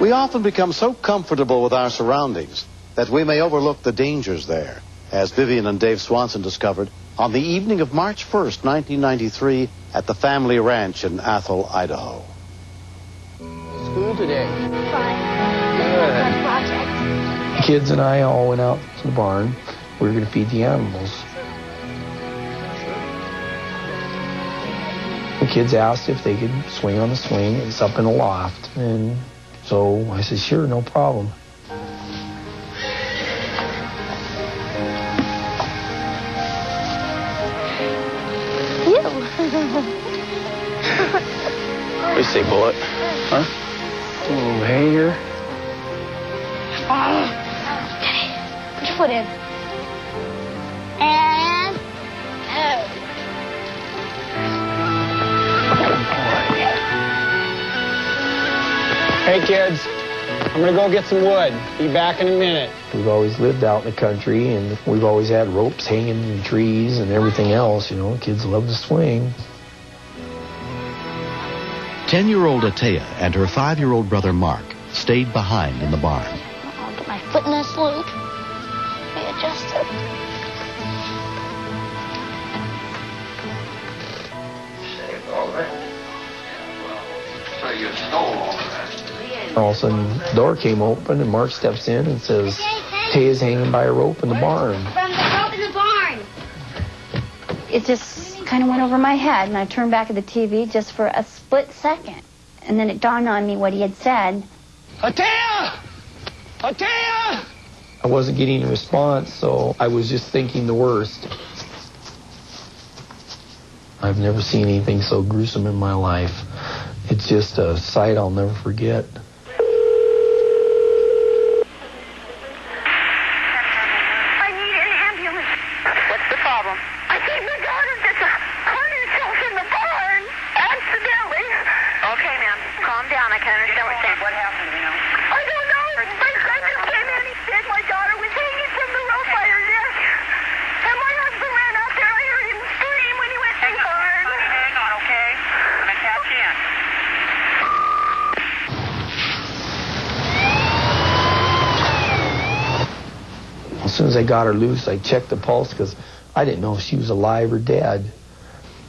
We often become so comfortable with our surroundings that we may overlook the dangers there, as Vivian and Dave Swanson discovered on the evening of March 1st, 1993, at the family ranch in Athol, Idaho. School today? Fine. Good. My project. The kids and I all went out to the barn. We were going to feed the animals. The kids asked if they could swing on the swing. It's up in a loft. And so I said, sure, no problem. What do you say, Bullet? Huh? A little hay here. Okay. Put your foot in. And out. Hey, kids. I'm going to go get some wood. Be back in a minute. We've always lived out in the country, and we've always had ropes hanging in trees and everything else. You know, kids love to swing. 10-year-old Athol and her 5-year-old brother Mark stayed behind in the barn. I'll get my foot in this loop. Readjust it. All of a sudden, the door came open, and Mark steps in and says, Taya's hanging by a rope in the barn. From the rope in the barn. It just kind of went over my head, and I turned back at the TV just for a split second. And then it dawned on me what he had said. Ataya! Ataya! I wasn't getting a response, so I was just thinking the worst. I've never seen anything so gruesome in my life. It's just a sight I'll never forget. I need an ambulance. What's the problem? I think my daughter just hurt herself in the barn. Accidentally. Okay, ma'am. Calm down. I can understand what you're saying. What happened, you know? I don't know. My son just came in. He said my daughter was hanging from the rope by her neck. And my husband ran out there. I heard him scream when he went to the barn. Honey, hang on, okay? I'm going to tap you in. As soon as I got her loose, I checked the pulse because I didn't know if she was alive or dead.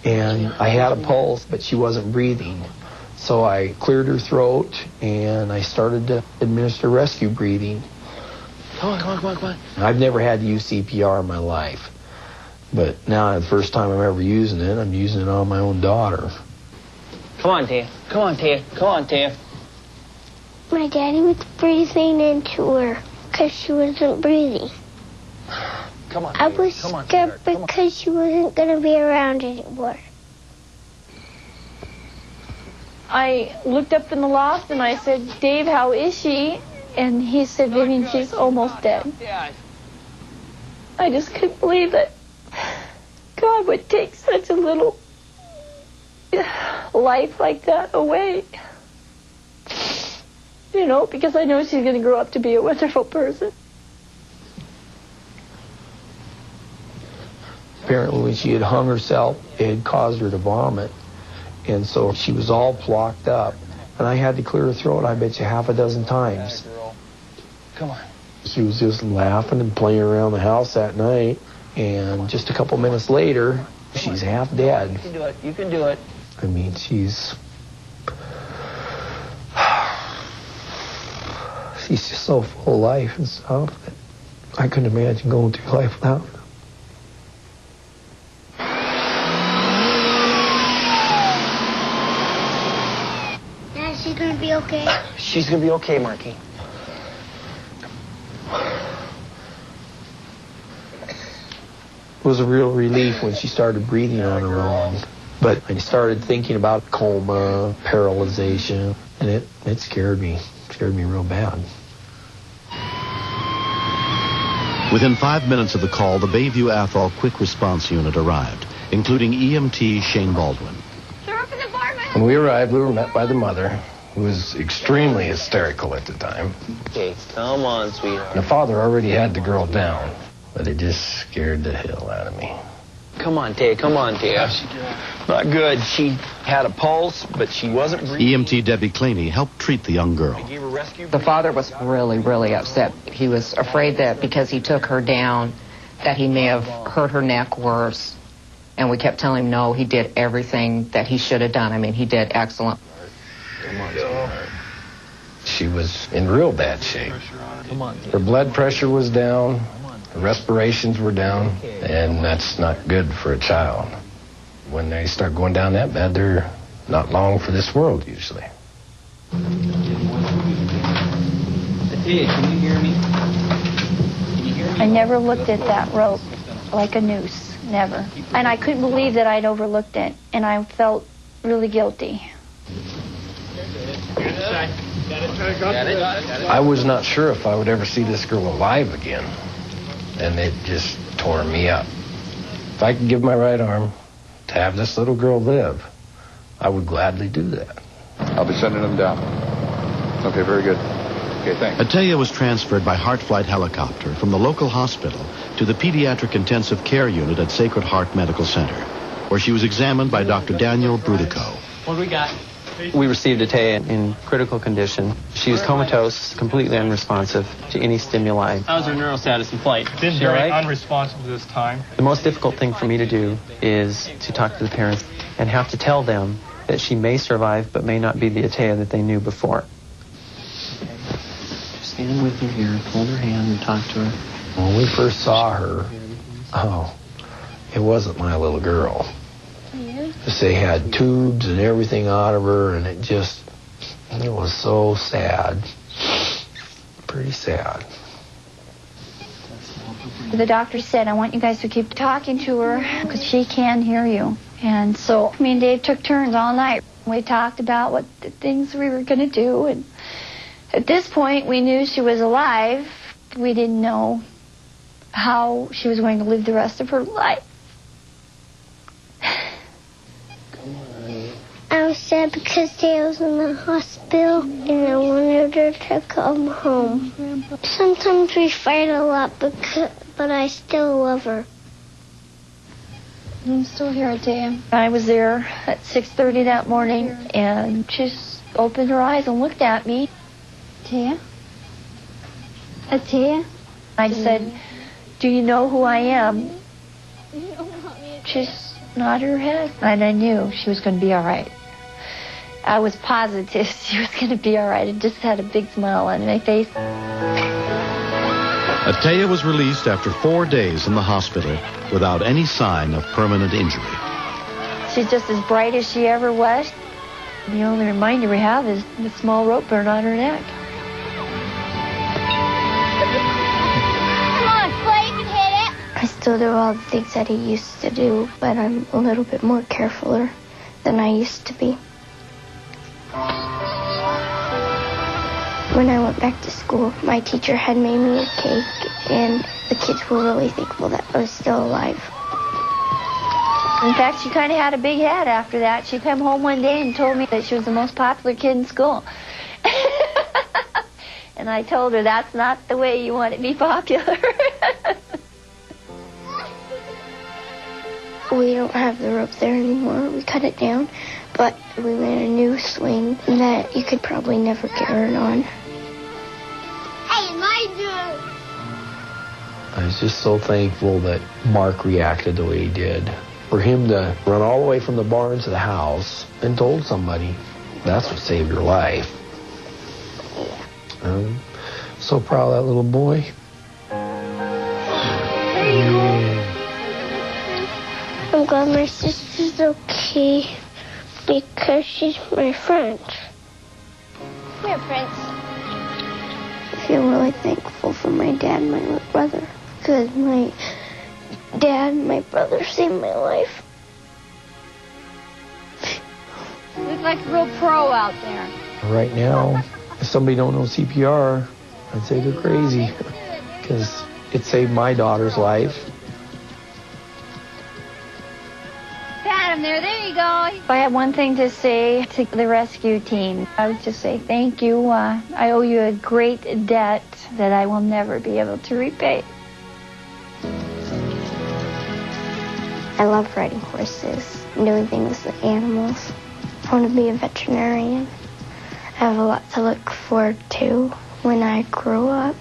And I had a pulse, but she wasn't breathing. So I cleared her throat, and I started to administer rescue breathing. Come on. I've never had to use CPR in my life. But now, the first time I'm ever using it, I'm using it on my own daughter. Come on, Taya. Come on, Taya. My daddy was breathing into her because she wasn't breathing. Come on, I was scared because she wasn't going to be around anymore. I looked up in the loft and I said, Dave, how is she? And he said, Vivian, she's almost dead. I just couldn't believe that God would take such a little life like that away. You know, because I know she's going to grow up to be a wonderful person. Apparently, when she had hung herself, it had caused her to vomit. And so she was all blocked up. And I had to clear her throat, I bet you, half a dozen times. Come on. She was just laughing and playing around the house that night. And just a couple minutes later, she's half dead. You can do it. I mean, she's just so full of life and stuff that I couldn't imagine going through life without her. Dad, she's going to be okay? She's going to be okay, Marky. It was a real relief when she started breathing on her own. But I started thinking about coma, paralyzation, and it scared me. It scared me real bad. Within 5 minutes of the call, the Bayview Athol Quick Response Unit arrived, including EMT Shane Baldwin. When we arrived, we were met by the mother, who was extremely hysterical at the time. Okay, come on, sweetheart. The father already had the girl down, but it just scared the hell out of me. Come on, Taya. Not good. She had a pulse, but she wasn't breathing. EMT Debbie Claney helped treat the young girl. I gave her The father was really, really upset. He was afraid that because he took her down, that he may have hurt her neck worse. And we kept telling him, no, he did everything that he should have done. I mean, he did excellent. She was in real bad shape. Her blood pressure was down, her respirations were down, and that's not good for a child. When they start going down that bad, they're not long for this world, usually. Hey, can you hear me? I never looked at that rope like a noose. Never. And I couldn't believe that I'd overlooked it, and I felt really guilty. I was not sure if I would ever see this girl alive again, and it just tore me up. If I could give my right arm to have this little girl live, I would gladly do that. I'll be sending them down. Okay, very good. Okay, thanks. Ataya was transferred by Heart Flight helicopter from the local hospital to the Pediatric Intensive Care Unit at Sacred Heart Medical Center, where she was examined by Dr. Daniel Brudico. What do we got? We received Ataya in critical condition. She was comatose, completely unresponsive to any stimuli. How's her neural status in flight? Been very unresponsive this time. The most difficult thing for me to do is to talk to the parents and have to tell them that she may survive but may not be the Ataya that they knew before. Just stand with her here, hold her hand and talk to her. When we first saw her, it wasn't my little girl. They had tubes and everything out of her, and it was so sad. Pretty sad. The doctor said, I want you guys to keep talking to her because she can hear you. And so me and Dave took turns all night. We talked about what the things we were going to do. And at this point, we knew she was alive. We didn't know how she was going to live the rest of her life. I was sad because Dad was in the hospital and I wanted her to come home. Sometimes we fight a lot, but I still love her. I'm still here, Ataya. I was there at 6:30 that morning, and she just opened her eyes and looked at me. Ataya? Ataya? I said, do you know who I am? She just nodded her head, and I knew she was going to be all right. I was positive she was going to be all right. It just had a big smile on my face. Ataya was released after 4 days in the hospital without any sign of permanent injury. She's just as bright as she ever was. The only reminder we have is the small rope burn on her neck. Come on, Clay, you can hit it. I still do all the things that he used to do, but I'm a little bit more carefuler than I used to be. When I went back to school, my teacher had made me a cake, and the kids were really thankful that I was still alive. In fact, she kind of had a big head after that. She came home one day and told me that she was the most popular kid in school. And I told her that's not the way you want to be popular. We don't have the rope there anymore. We cut it down, but we made a new swing that you could probably never get her on. Hey, my turn! I was just so thankful that Mark reacted the way he did. For him to run all the way from the barn to the house and told somebody, that's what saved your life. I'm so proud of that little boy. I'm glad my sister's okay because she's my friend. Come here, Prince. I feel really thankful for my dad and my little brother because my dad and my brother saved my life. You look like a real pro out there. Right now, if somebody don't know CPR, I'd say they're crazy because it saved my daughter's life. Pat him there. There you go. If I had one thing to say to the rescue team, I would just say thank you. I owe you a great debt that I will never be able to repay. I love riding horses and doing things with animals. I want to be a veterinarian. have a lot to look forward to when I grow up.